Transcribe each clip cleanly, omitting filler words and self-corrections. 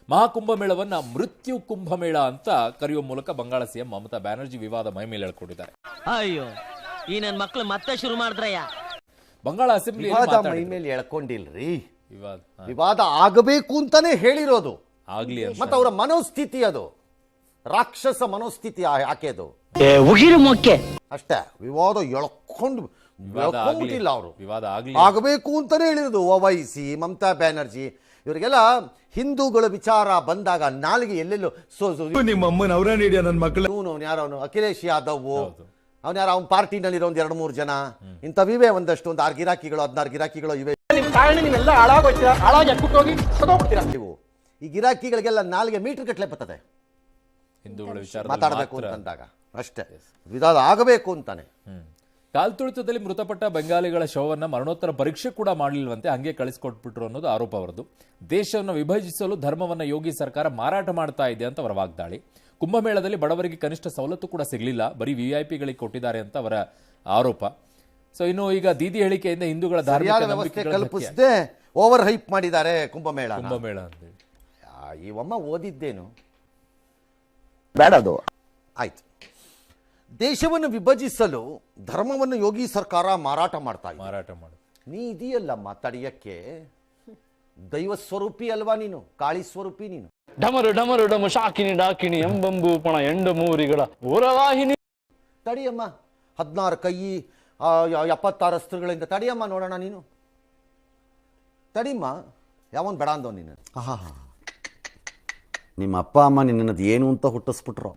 ಮಹಾಕುಂಭಮೇಳವನ್ನ ಮೃತ್ಯು ಕುಂಭಮೇಳ ಅಂತ ಕರೆಯುವ ಮೂಲಕ ಬಂಗಾಳ ಸಿಎಂ ಮಮತಾ ಬ್ಯಾನರ್ಜಿ ವಿವಾದ ಮೈ ಮೇಲೆ ಹೇಳ್ಕೊಂಡಿದ್ದಾರೆ. ಅಯ್ಯೋ ಈ ನನ್ನ ಮಕ್ಕಳು ಮತ್ತೆ ಶುರು ಮಾಡಿದ್ರಯ್ಯ. ಬಂಗಾಳ ಅಸೆಂಬ್ಲಿ ಮೈ ಮೇಲೆ ಎಳ್ಕೊಂಡಿಲ್ರಿ, ವಿವಾದ ಆಗಬೇಕು ಅಂತಾನೆ ಹೇಳಿರೋದು. ಆಗ್ಲಿ ಮತ್ತೆ ಅವರ ಮನೋಸ್ಥಿತಿ ಅದು ರಾಕ್ಷಸ ಮನೋಸ್ಥಿತಿ ಆಕೆದು ಅಷ್ಟೇ. ವಿವಾದ ಎಳ್ಕೊಂಡಿಲ್ಲ ಅವರು, ವಿವಾದ ಆಗಬೇಕು ಅಂತಾನೆ ಹೇಳಿರೋದು. ಓವೈಸಿ, ಮಮತಾ ಬ್ಯಾನರ್ಜಿ ಇವರಿಗೆಲ್ಲ ಹಿಂದೂಗಳ ವಿಚಾರ ಬಂದಾಗ ನಾಲಿಗೆ ಎಲ್ಲೆಲ್ಲೋ ನನ್ನ ಮಕ್ಕಳು ಯಾರವನು ಅಖಿಲೇಶ್ ಯಾದವ್, ಅವನ ಯಾರ ಅವನ ಪಾರ್ಟಿನಲ್ಲಿರೋ ಒಂದ್ 2-3 ಜನ ಇಂಥವಿವೆ, ಒಂದಷ್ಟು ಒಂದು 6 ಗಿರಾಕಿಗಳು 16 ಗಿರಾಕಿಗಳು ಇವೆ. ನೀವು ಈ ಗಿರಾಕಿಗಳಿಗೆಲ್ಲ ನಾಲಿಗೆ ಮೀಟರ್ ಗಟ್ಟಲೆ ಬರ್ತದೆ ಹಿಂದೂಗಳ ವಿಚಾರ ಮಾತಾಡಬೇಕು ಅಂತಂದಾಗ ಅಷ್ಟೇ. ವಿವಾದ ಆಗಬೇಕು ಅಂತಾನೆ. ಕಾಲ್ತುಳಿತದಲ್ಲಿ ಮೃತಪಟ್ಟ ಬೆಂಗಾಲಿಗಳ ಶವವನ್ನ ಮರಣೋತ್ತರ ಪರೀಕ್ಷೆ ಕೂಡ ಮಾಡಲಿಲ್ವಂತೆ, ಹಂಗೆ ಕಳಿಸಿಕೊಟ್ಬಿಟ್ರು ಅನ್ನೋದು ಆರೋಪ ಅವರದು. ದೇಶವನ್ನು ವಿಭಜಿಸಲು ಧರ್ಮವನ್ನ ಯೋಗಿ ಸರ್ಕಾರ ಮಾರಾಟ ಮಾಡ್ತಾ ಇದೆ ಅಂತ ಅವರ ವಾಗ್ದಾಳಿ. ಕುಂಭಮೇಳದಲ್ಲಿ ಬಡವರಿಗೆ ಕನಿಷ್ಠ ಸವಲತ್ತು ಕೂಡ ಸಿಗಲಿಲ್ಲ, ಬರೀ ವಿಐಪಿಗಳಿಗೆ ಕೊಟ್ಟಿದ್ದಾರೆ ಅಂತ ಅವರ ಆರೋಪ. ಸೊ ಇನ್ನು ಈಗ ದೀದಿ ಹೇಳಿಕೆಯಿಂದ ಹಿಂದೂಗಳ ಧಾರ್ಮಿಕ ನಂಬಿಕೆ ಕಲ್ಪಿಸದೆ ಓವರ್ ಹೈಪ್ ಮಾಡಿದ್ದಾರೆ ಕುಂಭಮೇಳ ಅಂತ. ಈ ಒಮ್ಮ ಓದಿದ್ದೇನು ಬೇಡದು ಆಯ್ತು. ದೇಶವನ್ನು ವಿಭಜಿಸಲು ಧರ್ಮವನ್ನು ಯೋಗಿ ಸರ್ಕಾರ ಮಾರಾಟ ಮಾಡ್ತಾ ನೀ ಇದೆಯಲ್ಲಮ್ಮ ತಡೆಯಕ್ಕೆ. ದೈವ ಸ್ವರೂಪಿ ಅಲ್ವಾ ನೀನು, ಕಾಳಿ ಸ್ವರೂಪಿ ನೀನು. ಡಮರು ಡಮರು ಡಮ ಶಾಕಿನಿ ಡಾಕಿನಿ ಎಂಬಂಬು ಪಣ ಎಂಡ ಮೂರಿಗಳ ಊರವಾಹಿನಿ. ತಡಿಯಮ್ಮ, 16 ಕೈ 76 ಅಸ್ತ್ರಗಳಿಂದ ತಡಿಯಮ್ಮ ನೋಡೋಣ. ನೀನು ತಡಿಯಮ್ಮ, ಯಾವನ್ ಬೇಡ ಅಂದವ್ ನೀನು. ನಿಮ್ಮ ಅಪ್ಪ ಅಮ್ಮ ನಿನ್ನದು ಏನು ಅಂತ ಹುಟ್ಟಿಸ್ಬಿಟ್ರು.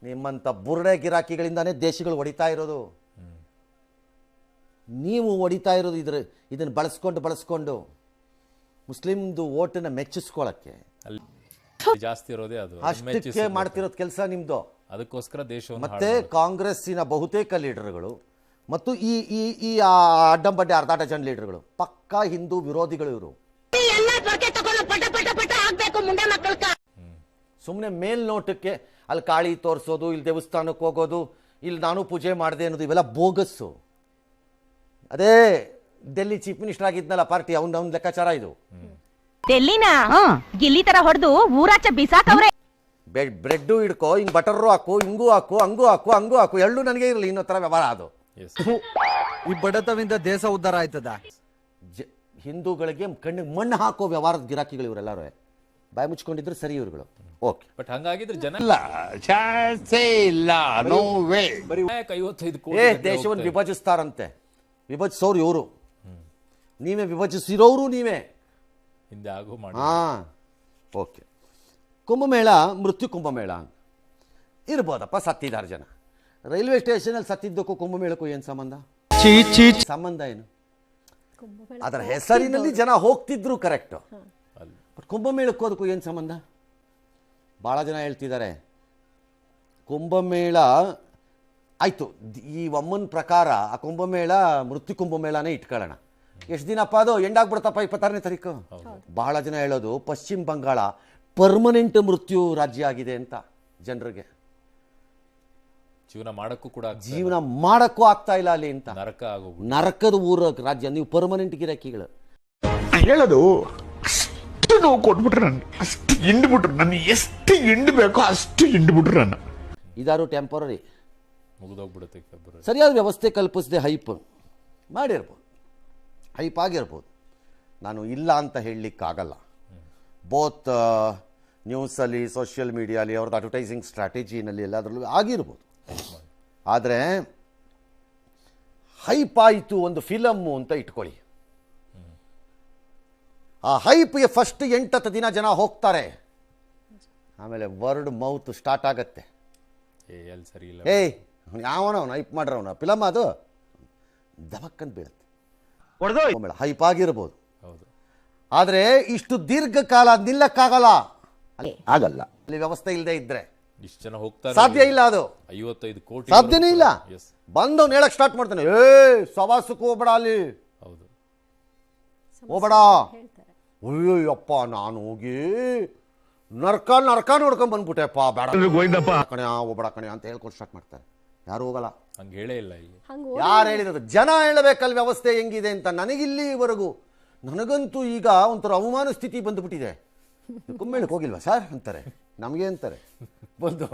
ನಿಮ್ಮಂಥ ಬುರ್ಡೆ ಗಿರಾಕಿಗಳಿಂದಾನೇ ದೇಶಗಳು ಹೊಡಿತಾ ಇರೋದು. ನೀವು ಹೊಡಿತಾ ಇರೋದು ಇದನ್ನು ಬಳಸ್ಕೊಂಡು ಮುಸ್ಲಿಮ್ದು ಓಟನ್ನ ಮೆಚ್ಚಿಸ್ಕೊಳ್ಳಕ್ಕೆ ಜಾಸ್ತಿ ಇರೋದೇ ಅದು, ಅಷ್ಟಕ್ಕೆ ಮಾಡ್ತಿರೋದು ಕೆಲಸ ನಿಮ್ದು. ಅದಕ್ಕೋಸ್ಕರ ದೇಶವನ್ನು ಮತ್ತೆ ಕಾಂಗ್ರೆಸ್ಸಿನ ಬಹುತೇಕ ಲೀಡರ್ಗಳು ಮತ್ತು ಈ ಅಡ್ಡಂಬಡ್ಡೆ ಅರ್ಧ ಡಜನ್ ಲೀಡರ್ಗಳು ಪಕ್ಕಾ ಹಿಂದೂ ವಿರೋಧಿಗಳು. ಇವರು ಸುಮ್ಮನೆ ಮೇಲ್ನೋಟಕ್ಕೆ ಅಲ್ಲಿ ಕಾಳಿ ತೋರಿಸೋದು, ಇಲ್ಲಿ ದೇವಸ್ಥಾನಕ್ಕೆ ಹೋಗೋದು, ಇಲ್ಲಿ ನಾನು ಪೂಜೆ ಮಾಡಿದೆ ಅನ್ನೋದು ಇವೆಲ್ಲ ಬೋಗಸ್ಸು. ಅದೇ ಡೆಲ್ಲಿ ಚೀಫ್ ಮಿನಿಸ್ಟರ್ ಆಗಿದ್ನಲ್ಲ ಪಾರ್ಟಿ, ಅವನ ಲೆಕ್ಕಾಚಾರ ಇದು. ಡೆಲ್ಲಿನ ಗಿಲ್ಲಿ ತರ ಹೊಡೆದು ಊರಾಚೆ ಬಿಸಾಕವ್ರೆ. ಬ್ರೆಡ್ ಹಿಡ್ಕೋ, ಹಿಂಗ್ ಬಟರ್ ಹಾಕು, ಹಿಂಗೂ ಹಾಕು, ಹಂಗೂ ಹಾಕು, ಎಳ್ಳು ನನಗೆ ಇರಲಿ ಇನ್ನೊ ತರ ವ್ಯವಹಾರ ಅದು. ಈ ಬಡತವಿಂದ ದೇಶ ಉದ್ಧಾರ ಆಯ್ತದ. ಹಿಂದೂಗಳಿಗೆ ಕಣ್ಣಿಗೆ ಮಣ್ಣು ಹಾಕೋ ವ್ಯವಹಾರದ ಗಿರಾಕಿಗಳು ಇವರೆಲ್ಲರೂ. ಬಾಯಿ ಮುಚ್ಕೊಂಡಿದ್ರು ಸರಿ ಇವ್ರುಗಳು. ಓಕೆ, ಬಟ್ ಹಂಗಾಗಿದ್ರೆ ಜನ ದೇಶವನ್ನು ವಿಭಜಿಸ್ತಾರಂತೆ. ವಿಭಜಿಸೋರು ಇವರು, ನೀವೇ ವಿಭಜಿಸಿರೋರು ನೀವೇ. ಹಿಂದೆ ಆಗೋ ಮಾಡಿ. ಓಕೆ, ಕುಂಭಮೇಳ ಮೃತ್ಯು ಕುಂಭಮೇಳ ಇರ್ಬೋದಪ್ಪ, ಸತ್ತಿದ್ದಾರೆ ಜನ. ರೈಲ್ವೆ ಸ್ಟೇಷನಲ್ಲಿ ಸತ್ತಿದ್ದಕ್ಕೂ ಕುಂಭಮೇಳಕ್ಕೂ ಏನು ಸಂಬಂಧ? ಸಂಬಂಧ ಏನು? ಅದರ ಹೆಸರಿನಲ್ಲಿ ಜನ ಹೋಗ್ತಿದ್ರು, ಕರೆಕ್ಟು. ಬಟ್ ಕುಂಭಮೇಳಕ್ಕೂ ಅದಕ್ಕೂ ಏನು ಸಂಬಂಧ? ಭಾಳ ಜನ ಹೇಳ್ತಿದ್ದಾರೆ ಕುಂಭಮೇಳ ಆಯಿತು. ಈ ಒಮ್ಮನ ಪ್ರಕಾರ ಆ ಕುಂಭಮೇಳ ಮೃತ್ಯು ಕುಂಭಮೇಳನೇ ಇಟ್ಕೊಳ್ಳೋಣ. ಎಷ್ಟು ದಿನಪ್ಪ ಅದು ಎಂಡಾಗ್ಬಿಡ್ತಪ್ಪ 26ನೇ ತಾರೀಕು. ಬಹಳ ಜನ ಹೇಳೋದು ಪಶ್ಚಿಮ ಬಂಗಾಳ ಪರ್ಮನೆಂಟ್ ಮೃತ್ಯು ರಾಜ್ಯ ಆಗಿದೆ ಅಂತ. ಜನರಿಗೆ ಜೀವನ ಮಾಡಕ್ಕೂ ಆಗ್ತಾ ಇಲ್ಲ ಅಲ್ಲಿ ಅಂತ. ನರಕದ ಊರ ರಾಜ್ಯ. ನೀವು ಪರ್ಮನೆಂಟ್ ಗಿರಾಕಿಗಳು ಹೇಳೋದು ಅಷ್ಟು ನೋವು ಕೊಟ್ಬಿಟ್ರೆ ನಾನು, ಅಷ್ಟು ಹಿಂಡ್ಬಿಟ್ರು ನನ್ನ, ಎಷ್ಟು ಹಿಂಡ್ಬೇಕೋ ಅಷ್ಟು ಹಿಂಡ್ಬಿಟ್ರು ನನ್ನ. ಇದಾರು ಟೆಂಪರರಿ, ಮುಗಿದೋಗ್ಬಿಡುತ್ತೆ. ಸರಿಯಾದ ವ್ಯವಸ್ಥೆ ಕಲ್ಪಿಸದೆ ಹೈಪ್ ಮಾಡಿರ್ಬೋದು, ಹೈಪ್ ಆಗಿರ್ಬೋದು. ನಾನು ಇಲ್ಲ ಅಂತ ಹೇಳಲಿಕ್ಕಾಗಲ್ಲ. ಬೋತ್ ನ್ಯೂಸಲ್ಲಿ, ಸೋಷಿಯಲ್ ಮೀಡಿಯಾಲಿ, ಅವ್ರದ್ದು ಅಡ್ವರ್ಟೈಸಿಂಗ್ ಸ್ಟ್ರಾಟಜಿನಲ್ಲಿ ಎಲ್ಲದರಲ್ಲೂ ಆಗಿರ್ಬೋದು. ಆದರೆ ಹೈಪ್ ಆಯಿತು ಒಂದು ಫಿಲಮ್ಮು ಅಂತ ಇಟ್ಕೊಳ್ಳಿ. ಆ ಹೈಪ್ಗೆ ಫಸ್ಟ್ 8-10 ದಿನ ಜನ ಹೋಗ್ತಾರೆ, ಆಮೇಲೆ ವರ್ಡ್ ಮೌತ್ ಸ್ಟಾರ್ಟ್ ಆಗತ್ತೆ. ಯಾವನವನು ಹೈಪ್ ಮಾಡ್ರವನ ಫಿಲಮ್ ಅದು ದಬಕ್ಕಂತ ಬೀಳುತ್ತೆ. ಹೈಪ್ ಆಗಿರ್ಬೋದು, ಆದರೆ ಇಷ್ಟು ದೀರ್ಘಕಾಲ ನಿಲ್ಲಕ್ಕಾಗಲ್ಲ. ಆಗಲ್ಲ ಅಲ್ಲಿ ವ್ಯವಸ್ಥೆ ಇಲ್ಲದೆ ಇದ್ರೆ ಇಷ್ಟು ಜನ ಹೋಗ್ತಾರೆ, ಸಾಧ್ಯ ಇಲ್ಲ. ಅದು 55 ಕೋಟಿ ಸಾಧ್ಯನೇ ಇಲ್ಲ. ಬಂದವನು ಹೇಳಕ್ ಸ್ಟಾರ್ಟ್ ಮಾಡ್ತಾನೆ, ಸವಾಸಕ್ಕೂ ಹೋಗ್ಬೇಡ, ಅಲ್ಲಿ ಹೋಗ್ಬೇಡ. ಅಯ್ಯಪ್ಪ ನಾನು ಹೋಗಿ ನರ್ಕ ನೋಡ್ಕೊಂಡ್ ಬಂದ್ಬಿಟ್ಟೆಪ್ಪ, ಬೇಡ ಕಣೆ ಹೋಗ್ಬೇಡ ಕಣೆ ಅಂತ ಹೇಳ್ಕೊಂಡು ಸ್ಟಾರ್ಟ್ ಮಾಡ್ತಾರೆ. ಯಾರು ಹೋಗಲ್ಲ, ಹಂಗೆ ಹೇಳೇ ಇಲ್ಲ. ಯಾರು ಹೇಳಿರೋದು? ಜನ ಹೇಳಬೇಕಲ್ಲಿ ವ್ಯವಸ್ಥೆ ಹೆಂಗಿದೆ ಅಂತ. ನನಗಿಲ್ಲಿವರೆಗೂ ನನಗಂತೂ ಈಗ ಒಂಥರ ಅವಮಾನ ಸ್ಥಿತಿ ಬಂದುಬಿಟ್ಟಿದೆ. ಕುಂಭಮೇಳಕ್ಕೆ ಹೋಗಿಲ್ವಾ ಸರ್ ಅಂತಾರೆ, ನಮಗೆ ಅಂತಾರೆ ಬಂದು